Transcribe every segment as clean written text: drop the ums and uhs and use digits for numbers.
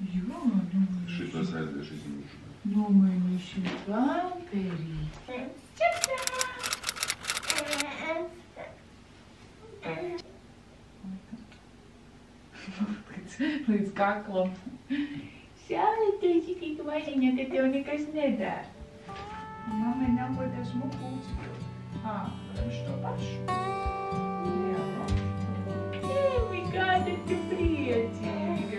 Jā, nu... Šitas aizviešu izņemšu. Nomainīšu pamperī. Līdz kaklam. Šādi tik maisiņā, ka tev nekas nedara. Mammai nākoties mukulci. Varam šo pašu. Jā. Tevi, kāda tu priecīga.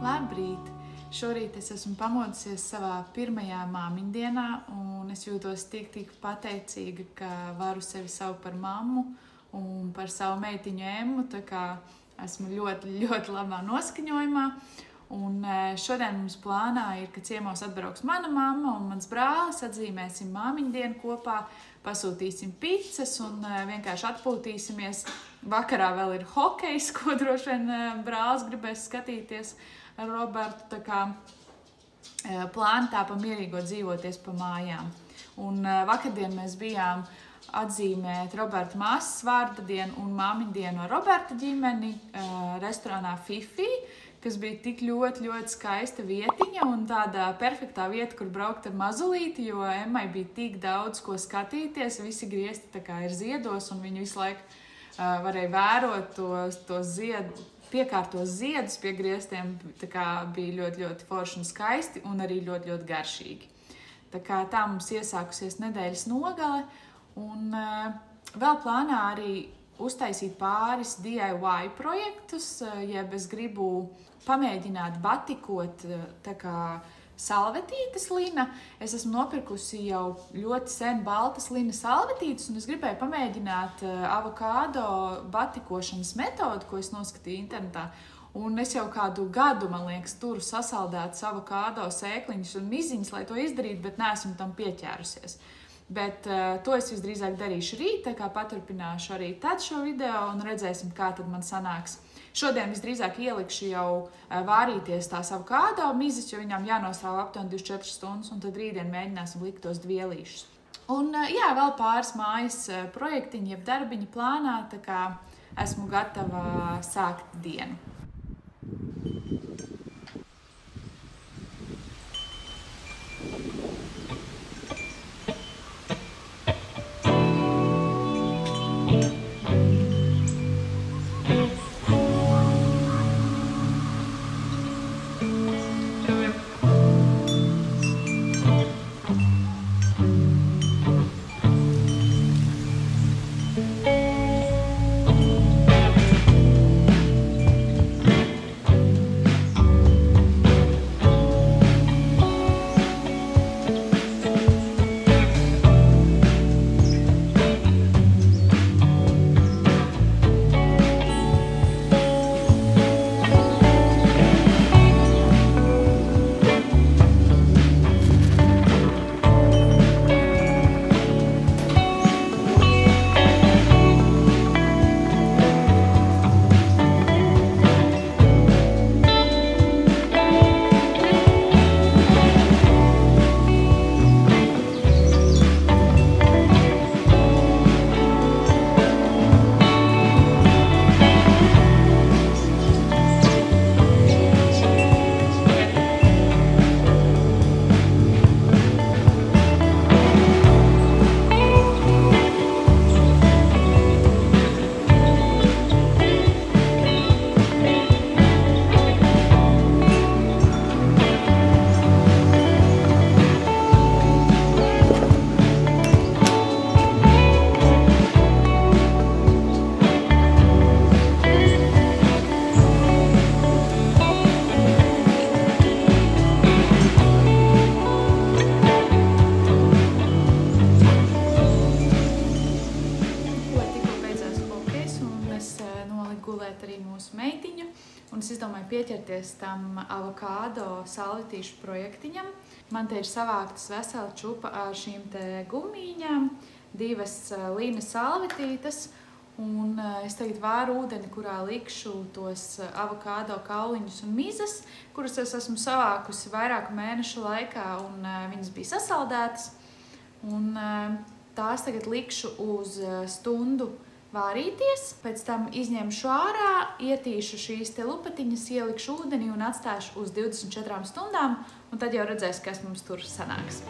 Labrīt! Šorīt es esmu pamodusies savā pirmajā māmiņdienā, un es jūtos tik pateicīga, ka varu sevi saukt par mammu un par savu meitiņu Emmu, tā kā esmu ļoti labā noskaņojumā. Un šodien mums plānā ir, ka ciemos atbrauks mana mamma un mans brālis, atzīmēsim māmiņdienu kopā, pasūtīsim picas un vienkārši atpūtīsimies. Vakarā vēl ir hokejs, ko droši vien brālis gribēs skatīties ar Robertu, tā kā plāni tā pamierīgo dzīvoties pa mājām. Un vakardien mēs bijām atzīmēt Roberta māsas vārda dienu un māmiņdienu ar Roberta ģimeni restorānā Fifi, kas bija tik ļoti skaista vietiņa un tāda perfektā vieta, kur braukt ar mazulīti, jo Emmai bija tik daudz ko skatīties, visi griezti tā kā ir ziedos un viņi visu laiku varēja vērot tos piekārtos ziedus pie griestiem, tā kā bija ļoti forši un skaisti un arī ļoti garšīgi. Tā kā tā mums iesākusies nedēļas nogale un vēl plānā arī uztaisīt pāris DIY projektus, jeb es gribu pamēģināt batikot tā kā salvetītes lina. Es esmu nopirkusi jau ļoti sen baltas lina salvetītes, un es gribēju pamēģināt avokādo batikošanas metodu, ko es noskatīju internetā. Un es jau kādu gadu, man liekas, turu sasaldētas avokādo sēkliņas un miziņas, lai to izdarītu, bet neesmu tam pieķērusies. Bet to es visdrīzāk darīšu rīt, tā kā paturpināšu arī tad šo video un redzēsim, kā tad man sanāks. Šodien visdrīzāk ielikšu jau vārīties tās avokādo mizes, jo viņām jānostāv aptuveni 24 stundas, un tad rītdien mēģināsim likt tos dvielīšus. Un jā, vēl pāris mājas projektiņi, jeb darbiņi plānā, tā kā esmu gatava sākt dienu. domāju pieķerties tam avokādo salvetīšu projektiņam. Man te ir savāktas vesela čupa ar šīm te gumīņām, 2 līna salvetītes, un es tagad vāru ūdeni, kurā likšu tos avokādo kauliņus un mizas, kuras es esmu savākusi vairāku mēnešu laikā, un viņas bija sasaldētas. Un tās tagad likšu uz stundu vārīties, pēc tam izņemšu ārā, ietīšu šīs te lupatiņas, ielikšu ūdenī un atstāšu uz 24 stundām, un tad jau redzēs, kas mums tur sanāks.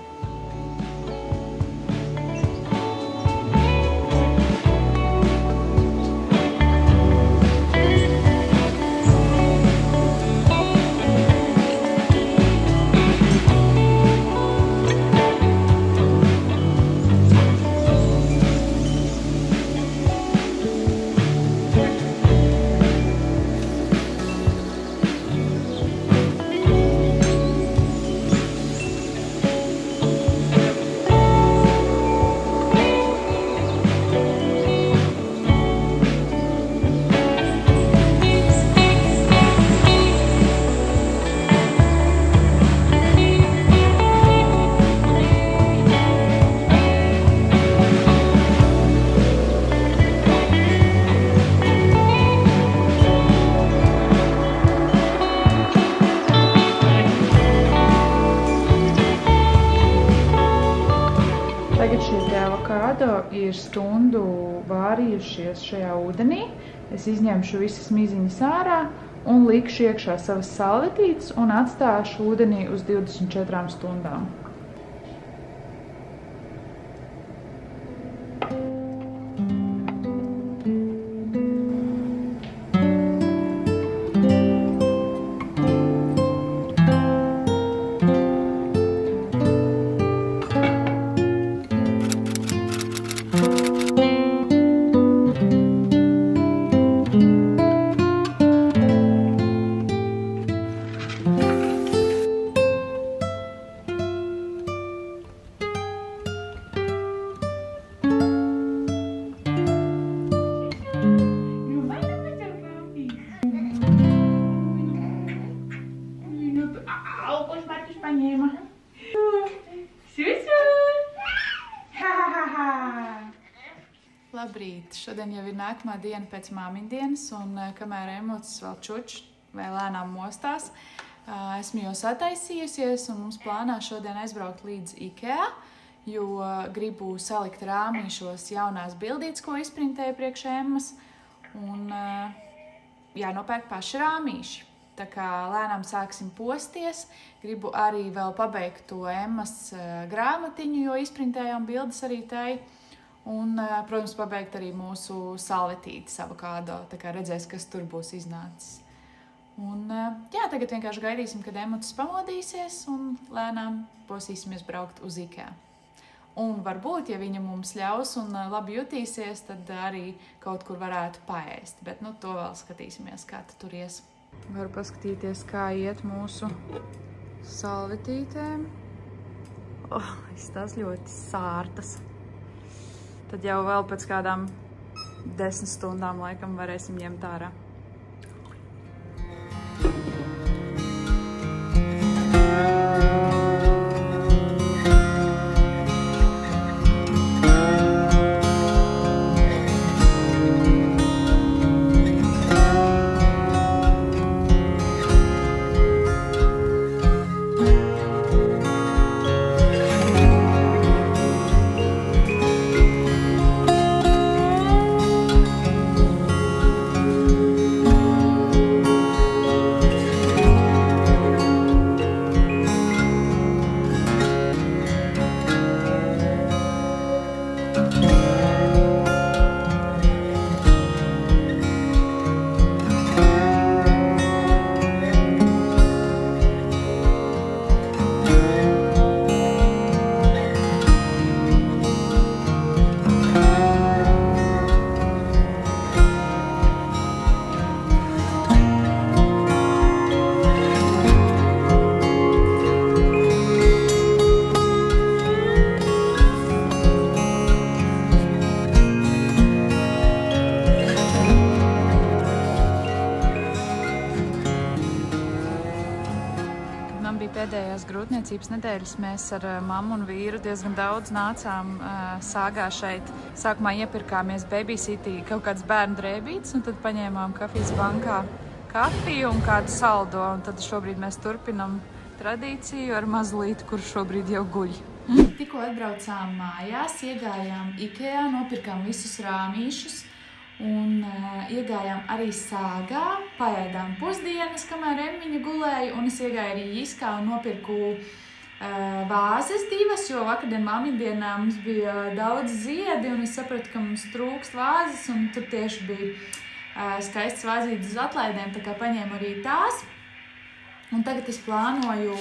Tagad šie avokādo ir stundu vārījušies šajā ūdenī. Es izņemšu visas miziņas ārā un likšu iekšā savas salvetītes un atstāšu ūdenī uz 24 stundām. Labrīt! Šodien jau ir nākamā diena pēc māmiņdienas, un kamēr Emots vēl čuč vai lēnām mostās, esmu jau sataisījusies, un mums plānā šodien aizbraukt līdz IKEA, jo gribu salikt rāmīšos jaunās bildītes, ko izprintēju priekš Emmas, un jānopērk paši rāmīši. Tā kā lēnām sāksim posties, gribu arī vēl pabeigt to Emmas grāmatiņu, jo izprintējām bildes arī tai. Un, protams, pabeigt arī mūsu salvetītes avokādo, tā kā redzēs, kas tur būs iznācis. Un, jā, tagad vienkārši gaidīsim, kad Emots pamodīsies un lēnām posīsimies braukt uz IKEA. Un varbūt, ja viņa mums ļaus un labi jutīsies, tad arī kaut kur varētu paēst. Bet, to vēl skatīsimies, kā tur ies. Varu paskatīties, kā iet mūsu salvetītēm. Tās ļoti sārtas. Tad jau vēl pēc kādām 10 stundām laikam varēsim ņemt ārā. Saimniecības nedēļas mēs ar mammu un vīru diezgan daudz nācām Sāgā šeit. Sākumā iepirkāmies Babysitī kaut kāds bērnu drēbītes, un tad paņēmām kafijas bankā kafiju un kādu saldo. Un tad šobrīd mēs turpinam tradīciju ar mazlīti, kur šobrīd jau guļ. Tikko atbraucām mājās, iegājām Ikejā, nopirkām visus rāmīšus. Un iegājām arī Sāgā, paēdām pusdienas, kamēr Emmiņa gulēja, un es iegāju arī Jiskā un nopirku vāzes divas, jo vakardien māmiņdienā mums bija daudz ziedi, un es sapratu, ka mums trūkst vāzes, un tur tieši bija skaistas vāzītes uz atlaidēm, tā kā paņēmu arī tās. Un tagad es plānoju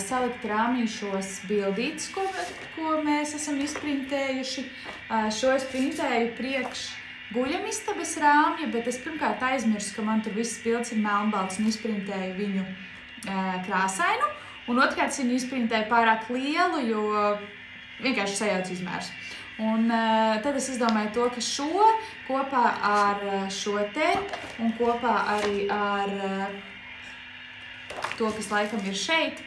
salikt rāmīšos bildītes, ko mēs esam izprintējuši. Šo es printēju priekš guļamistabas rāmja, bet es pirmkārt aizmirsu, ka man tur viss bildes ir melnbalts un izprintēju viņu krāsainu. Un otrkārt viņu izprintēju pārāk lielu, jo vienkārši sajaucu izmērs. Un tad es izdomāju to, ka šo kopā ar šo te un kopā arī ar to, kas laikam ir šeit,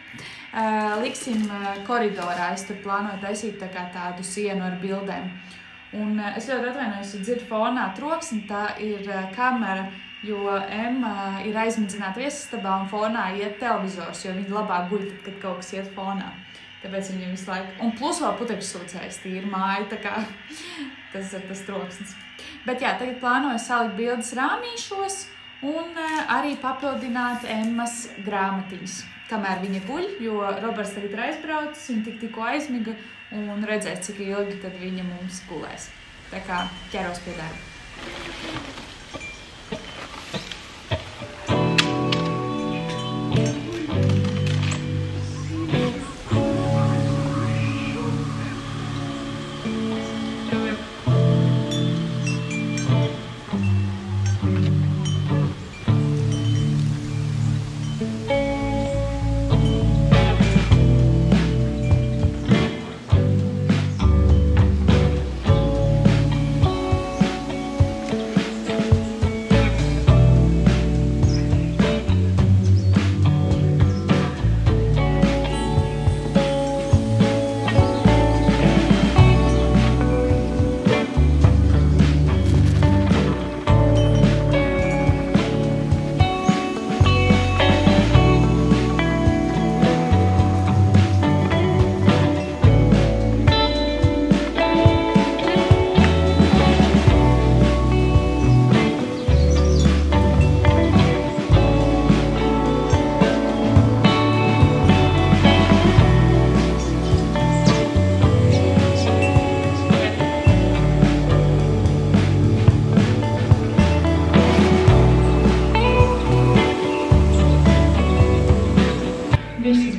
liksim koridorā. Es tur plānoju taisīt tādu sienu ar bildēm. Un es ļoti atvainojos, ja dzirdu fonā troksni, tā ir kamera, jo Emma ir aizmidzināta viesistabā un fonā iet televizors, jo viņi labāk guļ tad, kad kaut kas iet fonā. Tāpēc viņi visu laiku. Un plus vēl putekļu sūcējs, tīra māja, tā kā tas ir tas troksnis. Bet jā, tagad plānoju salikt bildes rāmīšos un arī papildināt Emmas grāmatiņas, kamēr viņa guļ, jo Roberts tagad ir aizbraucis, viņa tikko aizmiga, un redzēs, cik ilgi tad viņa mums gulēs. Tā kā ķeros pie darba.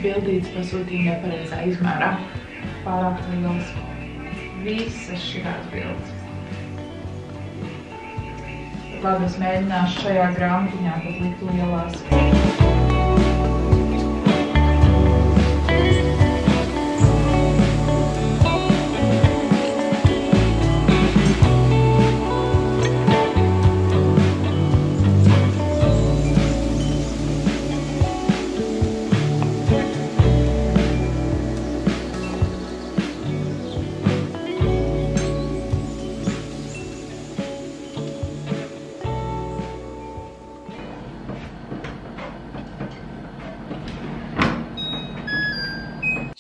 Bildītes pasūtīja nepareizā izmērā. Pārāk liels. Visas šitās bildes. Labi, es mēģināšu šajā grāmatiņā pat likt lielās.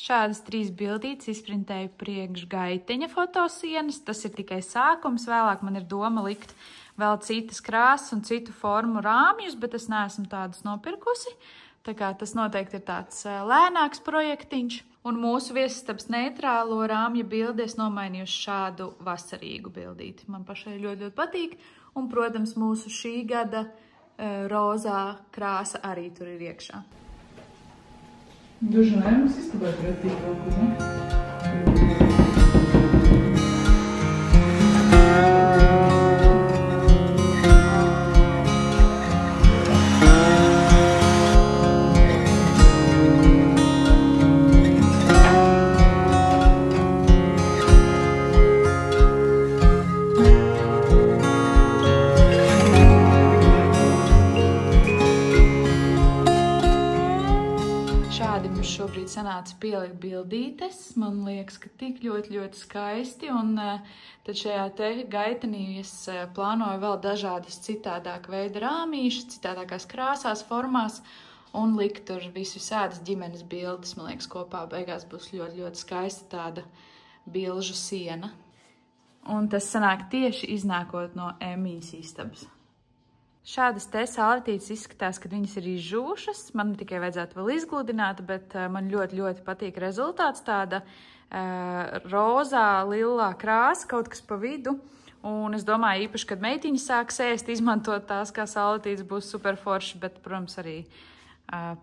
Šādas 3 bildītes izprintēju priekš gaiteņa fotosienas. Tas ir tikai sākums. Vēlāk man ir doma likt vēl citas krāsas un citu formu rāmjus, bet es neesmu tādas nopirkusi. Tā kā tas noteikti ir tāds lēnāks projektiņš. Un mūsu viesistabas neitrālo rāmja bildi es nomainīju uz šādu vasarīgu bildīti. Man pašai ļoti patīk. Un, protams, mūsu šī gada rozā krāsa arī tur ir iekšā. Даже, наверное, все с тобой пройти, sanāca pielikt bildītes. Man liekas, ka tik ļoti skaisti. Un tad šajā te gaitenī es plānoju vēl dažādas citādāk veida rāmīšas, citādākās krāsās, formās un likt tur visu sēdas ģimenes bildes. Man liekas, kopā beigās būs ļoti skaista tāda bilžu siena. Un tas sanāk tieši iznākot no Emijas istabas. Šādas te salvetītes izskatās, kad viņas ir izžūšas. Man tikai vajadzētu vēl izgludināt, bet man ļoti patīk rezultāts. Tāda rozā, lilā krāsa, kaut kas pa vidu. Un es domāju, īpaši, kad meitiņi sāks ēst, izmantot tās kā salvetītes, būs super forši, bet, protams, arī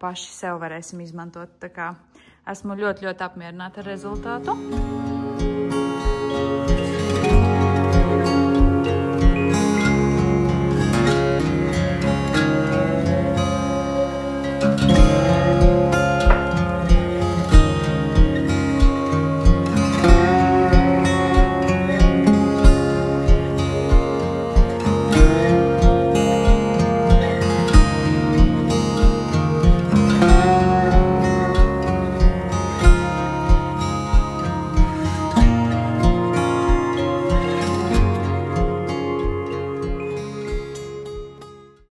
paši sev varēsim izmantot. Tā kā esmu ļoti apmierināta ar rezultātu.